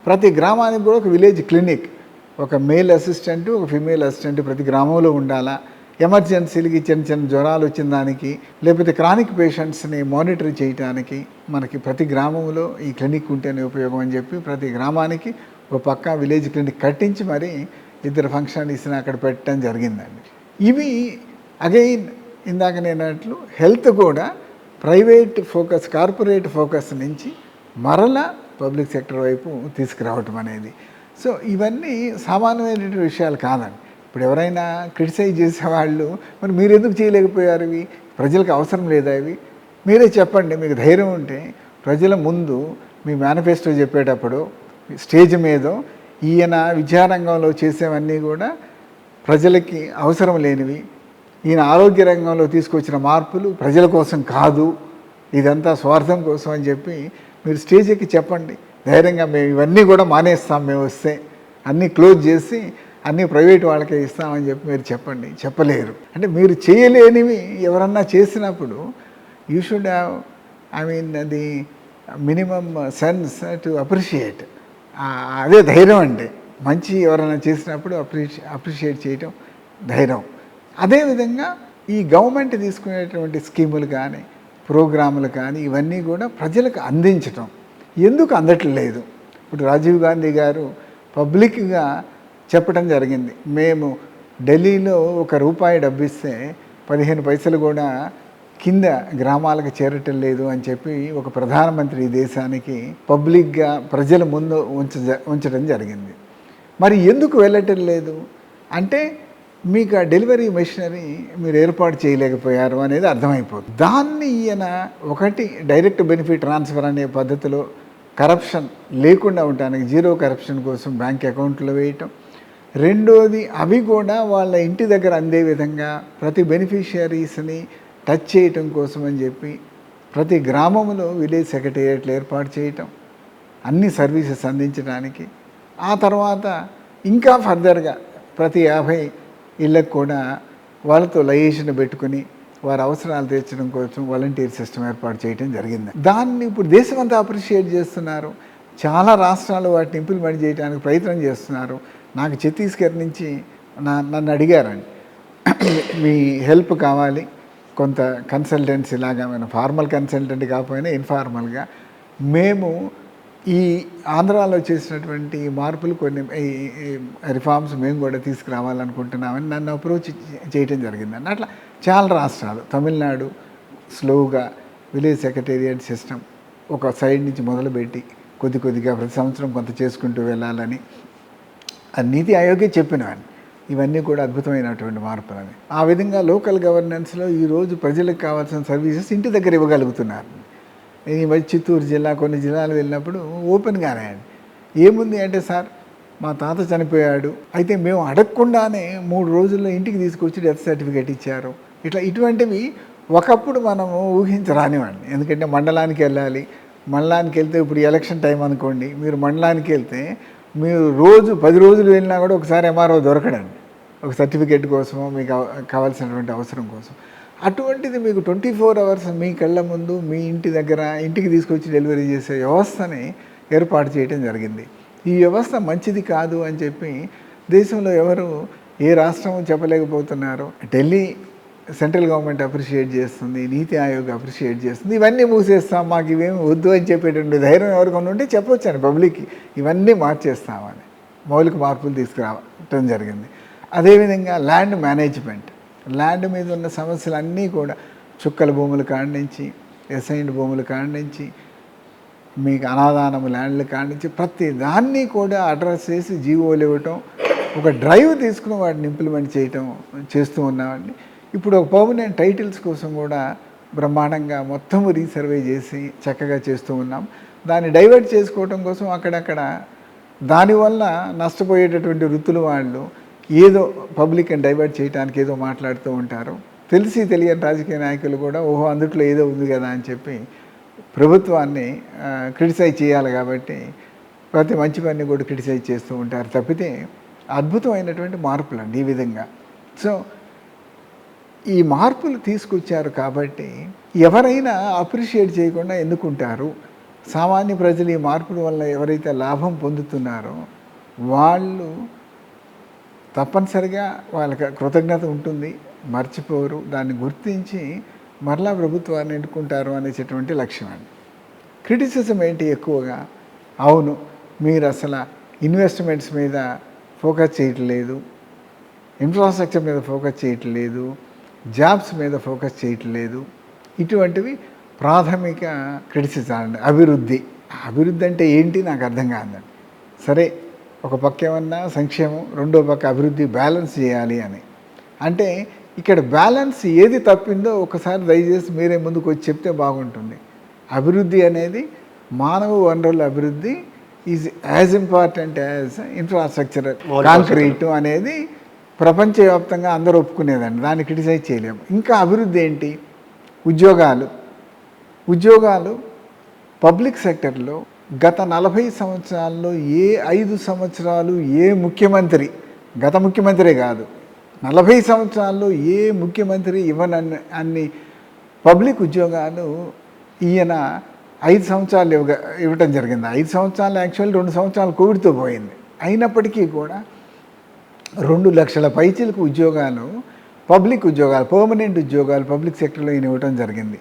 ప్రతి గ్రామానికి కూడా ఒక విలేజ్ క్లినిక్, ఒక మేల్ అసిస్టెంట్, ఒక ఫీమేల్ అసిస్టెంట్ ప్రతి గ్రామంలో ఉండాలా. ఎమర్జెన్సీలకి చిన్న చిన్న జ్వరాలు వచ్చిన దానికి, లేకపోతే క్రానిక్ పేషెంట్స్ని మానిటర్ చేయడానికి మనకి ప్రతి గ్రామంలో ఈ క్లినిక్ ఉంటేనే ఉపయోగం అని చెప్పి ప్రతి గ్రామానికి ఒక పక్క విలేజ్ క్లినిక్ కట్టించి మరి ఇద్దరు ఫంక్షనరీస్ని అక్కడ పెట్టడం జరిగిందండి. ఇవి అగైన్ ఇందాక నేను అన్నట్లు హెల్త్ కూడా ప్రైవేట్ ఫోకస్, కార్పొరేట్ ఫోకస్ నుంచి మరలా పబ్లిక్ సెక్టర్ వైపు తీసుకురావటం అనేది. సో ఇవన్నీ సామాన్యమైన విషయాలు కాదండి. ఇప్పుడు ఎవరైనా క్రిటిసైజ్ చేసేవాళ్ళు మరి మీరు ఎందుకు చేయలేకపోయారు, ఇవి ప్రజలకు అవసరం లేదా, ఇవి మీరే చెప్పండి. మీకు ధైర్యం ఉంటే ప్రజల ముందు మీ మేనిఫెస్టో చెప్పేటప్పుడు స్టేజ్ మీద ఈయన విద్యారంగంలో చేసేవన్నీ కూడా ప్రజలకి అవసరం లేనివి, ఈయన ఆరోగ్య రంగంలో తీసుకొచ్చిన మార్పులు ప్రజల కోసం కాదు, ఇదంతా స్వార్థం కోసం అని చెప్పి మీరు స్టేజ్ ఎక్కి చెప్పండి ధైర్యంగా. మేము ఇవన్నీ కూడా మానేస్తాం, మేము వస్తే అన్నీ క్లోజ్ చేసి అన్నీ ప్రైవేట్ వాళ్ళకే ఇస్తామని చెప్పి మీరు చెప్పండి. చెప్పలేరు. అంటే మీరు చేయలేనివి ఎవరన్నా చేసినప్పుడు you should have, the minimum sense to appreciate. అదే ధైర్యం అంటే. మంచి ఎవరైనా చేసినప్పుడు అప్రిషియేట్ చేయటం ధైర్యం. అదేవిధంగా ఈ గవర్నమెంట్ తీసుకునేటువంటి స్కీములు కానీ ప్రోగ్రాములు కానీ ఇవన్నీ కూడా ప్రజలకు అందించటం ఎందుకు అందట్లేదు. ఇప్పుడు రాజీవ్ గాంధీ గారు పబ్లిక్గా చెప్పడం జరిగింది, మేము ఢిల్లీలో ₹1 డబ్బు ఇస్తే 15 పైసలు కూడా కింద గ్రామాలకు చేరటం లేదు అని చెప్పి ఒక ప్రధానమంత్రి ఈ దేశానికి పబ్లిక్గా ప్రజల ముందు ఉంచడం జరిగింది. మరి ఎందుకు వెళ్ళటం లేదు అంటే మీకు ఆ డెలివరీ మెషినరీ మీరు ఏర్పాటు చేయలేకపోయారు అనేది అర్థమైపోతుంది. దాన్ని ఈయన ఒకటి డైరెక్ట్ బెనిఫిట్ ట్రాన్స్ఫర్ అనే పద్ధతిలో కరప్షన్ లేకుండా ఉండడానికి జీరో కరప్షన్ కోసం బ్యాంక్ అకౌంట్లో వేయటం, రెండోది అవి కూడా వాళ్ళ ఇంటి దగ్గర అందే విధంగా ప్రతి బెనిఫిషియరీస్ని టచ్ చేయటం కోసం అని చెప్పి ప్రతి గ్రామంలో విలేజ్ సెక్రటేరియట్లు ఏర్పాటు చేయటం, అన్ని సర్వీసెస్ అందించడానికి. ఆ తర్వాత ఇంకా ఫర్దర్గా ప్రతి 50 ఇళ్ళకు కూడా వాళ్ళతో లయేషన్ పెట్టుకుని వారి అవసరాలు తీర్చడం కోసం వాలంటీర్ సిస్టమ్ ఏర్పాటు చేయడం జరిగింది. దాన్ని ఇప్పుడు దేశమంతా అప్రిషియేట్ చేస్తున్నారు. చాలా రాష్ట్రాలు వాటిని ఇంప్లిమెంట్ చేయడానికి ప్రయత్నం చేస్తున్నారు. నాకు ఛత్తీస్గఢ్ నుంచి నన్ను అడిగారండి, మీ హెల్ప్ కావాలి, కొంత కన్సల్టెన్సీ లాగా, ఫార్మల్ కన్సల్టెంట్ కాకపోయినా ఇన్ఫార్మల్గా మేము ఈ ఆంధ్రాలో చేసినటువంటి మార్పులు కొన్ని రిఫార్మ్స్ మేము కూడా తీసుకురావాలనుకుంటున్నామని నన్ను అప్రోచ్ చేయటం జరిగిందండి. అట్లా చాలా రాష్ట్రాలు, తమిళనాడు స్లోగా విలేజ్ సెక్రటేరియట్ సిస్టమ్ ఒక సైడ్ నుంచి మొదలుపెట్టి కొద్ది కొద్దిగా ప్రతి సంవత్సరం కొంత చేసుకుంటూ వెళ్ళాలని నీతి ఆయోగే చెప్పినవని. ఇవన్నీ కూడా అద్భుతమైనటువంటి మార్పులని. ఆ విధంగా లోకల్ గవర్నెన్స్లో ఈరోజు ప్రజలకు కావాల్సిన సర్వీసెస్ ఇంటి దగ్గర ఇవ్వగలుగుతున్నారు. ఈ మధ్య చిత్తూరు జిల్లా కొన్ని జిల్లాలు వెళ్ళినప్పుడు ఓపెన్గానే ఏముంది అంటే, సార్ మా తాత చనిపోయాడు, అయితే మేము అడగకుండానే 3 రోజుల్లో ఇంటికి తీసుకొచ్చి డెత్ సర్టిఫికేట్ ఇచ్చారు. ఇటువంటివి ఒకప్పుడు మనము ఊహించరానివ్వండి. ఎందుకంటే మండలానికి వెళ్ళాలి, మండలానికి వెళ్తే ఇప్పుడు ఎలక్షన్ టైం అనుకోండి, మీరు మండలానికి వెళ్తే మీరు రోజు 10 రోజులు వెళ్ళినా కూడా ఒకసారి ఎంఆర్ఓ దొరకడండి, ఒక సర్టిఫికేట్ కోసమో మీకు కావాల్సినటువంటి అవసరం కోసం. అటువంటిది మీకు 24 hours మీ కళ్ళ ముందు మీ ఇంటి దగ్గర ఇంటికి తీసుకొచ్చి డెలివరీ చేసే వ్యవస్థని ఏర్పాటు చేయడం జరిగింది. ఈ వ్యవస్థ మంచిది కాదు అని చెప్పి దేశంలో ఎవరు ఏ రాష్ట్రం చెప్పలేకపోతున్నారు. ఢిల్లీ సెంట్రల్ గవర్నమెంట్ అప్రిషియేట్ చేస్తుంది, నీతి ఆయోగ్ అప్రిషియేట్ చేస్తుంది. ఇవన్నీ మూసేస్తాం, మాకు ఇవేమి వద్దు అని చెప్పేటువంటి ధైర్యం ఎవరికొన్నా ఉంటే చెప్పొచ్చాను పబ్లిక్కి, ఇవన్నీ మార్చేస్తామని మౌలిక మార్పులు తీసుకురావటం జరిగింది. అదేవిధంగా ల్యాండ్ మేనేజ్మెంట్, ల్యాండ్ మీద ఉన్న సమస్యలన్నీ కూడా చుక్కల భూముల కాడి నుంచి, అసైన్డ్ భూముల కాడి నుంచి, మీకు అనాదానము ల్యాండ్ల కాడి నుంచి ప్రతి దాన్ని కూడా అడ్రస్ చేసి జీవోలు ఇవ్వటం, ఒక డ్రైవ్ తీసుకుని వాటిని ఇంప్లిమెంట్ చేయటం చేస్తూ ఉన్నామండి. ఇప్పుడు ఒక పర్మనెంట్ టైటిల్స్ కోసం కూడా బ్రహ్మాండంగా మొత్తం రీసర్వే చేసి చక్కగా చేస్తూ ఉన్నాం. దాన్ని డైవర్ట్ చేసుకోవటం కోసం అక్కడక్కడ దానివల్ల నష్టపోయేటటువంటి వృత్తులు వాళ్ళు ఏదో పబ్లిక్ని డైవర్ట్ చేయడానికి ఏదో మాట్లాడుతూ ఉంటారు. తెలిసి తెలియని రాజకీయ నాయకులు కూడా ఓహో అందుట్లో ఏదో ఉంది కదా అని చెప్పి ప్రభుత్వాన్ని క్రిటిసైజ్ చేయాలి కాబట్టి ప్రతి మంచి పని కూడా క్రిటిసైజ్ చేస్తూ ఉంటారు తప్పితే అద్భుతమైనటువంటి మార్పులు అండి ఈ విధంగా. సో ఈ మార్పులు తీసుకొచ్చారు కాబట్టి ఎవరైనా అప్రిషియేట్ చేయకుండా ఎందుకుంటారు? సామాన్య ప్రజలు ఈ మార్పుల వల్ల ఎవరైతే లాభం పొందుతున్నారో వాళ్ళు తప్పనిసరిగా వాళ్ళకి కృతజ్ఞత ఉంటుంది, మర్చిపోరు, దాన్ని గుర్తించి మరలా ప్రభుత్వాన్ని ఎన్నుకుంటారు అనేటటువంటి లక్ష్యం అండి. క్రిటిసిజం ఏంటి ఎక్కువగా? అవును, మీరు అసలు ఇన్వెస్ట్మెంట్స్ మీద ఫోకస్ చేయట్లేదు, ఇన్ఫ్రాస్ట్రక్చర్ మీద ఫోకస్ చేయట్లేదు, జాబ్స్ మీద ఫోకస్ చేయట్లేదు. ఇటువంటివి ప్రాథమిక క్రిటిసిజం అండి. అభివృద్ధి అంటే ఏంటి నాకు అర్థం కాదండి. సరే, ఒక పక్క ఏమన్నా సంక్షేమం, రెండో పక్క అభివృద్ధి బ్యాలెన్స్ చేయాలి అని అంటే ఇక్కడ బ్యాలెన్స్ ఏది తప్పిందో ఒకసారి దయచేసి మీరే ముందుకు వచ్చి చెప్తే బాగుంటుంది. అభివృద్ధి అనేది మానవ వనరుల అభివృద్ధి is as important as infrastructure, concrete అనేది ప్రపంచవ్యాప్తంగా అందరూ ఒప్పుకునేదండి, దాన్ని క్రిటిసైజ్ చేయలేము. ఇంకా అభివృద్ధి ఏంటి? ఉద్యోగాలు పబ్లిక్ సెక్టర్లో గత 40 సంవత్సరాల్లో ఏ 5 సంవత్సరాలు ఏ ముఖ్యమంత్రి, గత ముఖ్యమంత్రే కాదు, 40 సంవత్సరాల్లో ఏ ముఖ్యమంత్రి అన్ని పబ్లిక్ ఉద్యోగాలు ఈయన 5 సంవత్సరాలు ఇవ్వటం జరిగింది. 5 సంవత్సరాలు యాక్చువల్లీ 2 సంవత్సరాలు కోవిడ్తో పోయింది. అయినప్పటికీ కూడా 2 లక్షల పైచిలకు ఉద్యోగాలు, పబ్లిక్ ఉద్యోగాలు, పర్మనెంట్ ఉద్యోగాలు పబ్లిక్ సెక్టర్లో ఈయన ఇవ్వటం జరిగింది.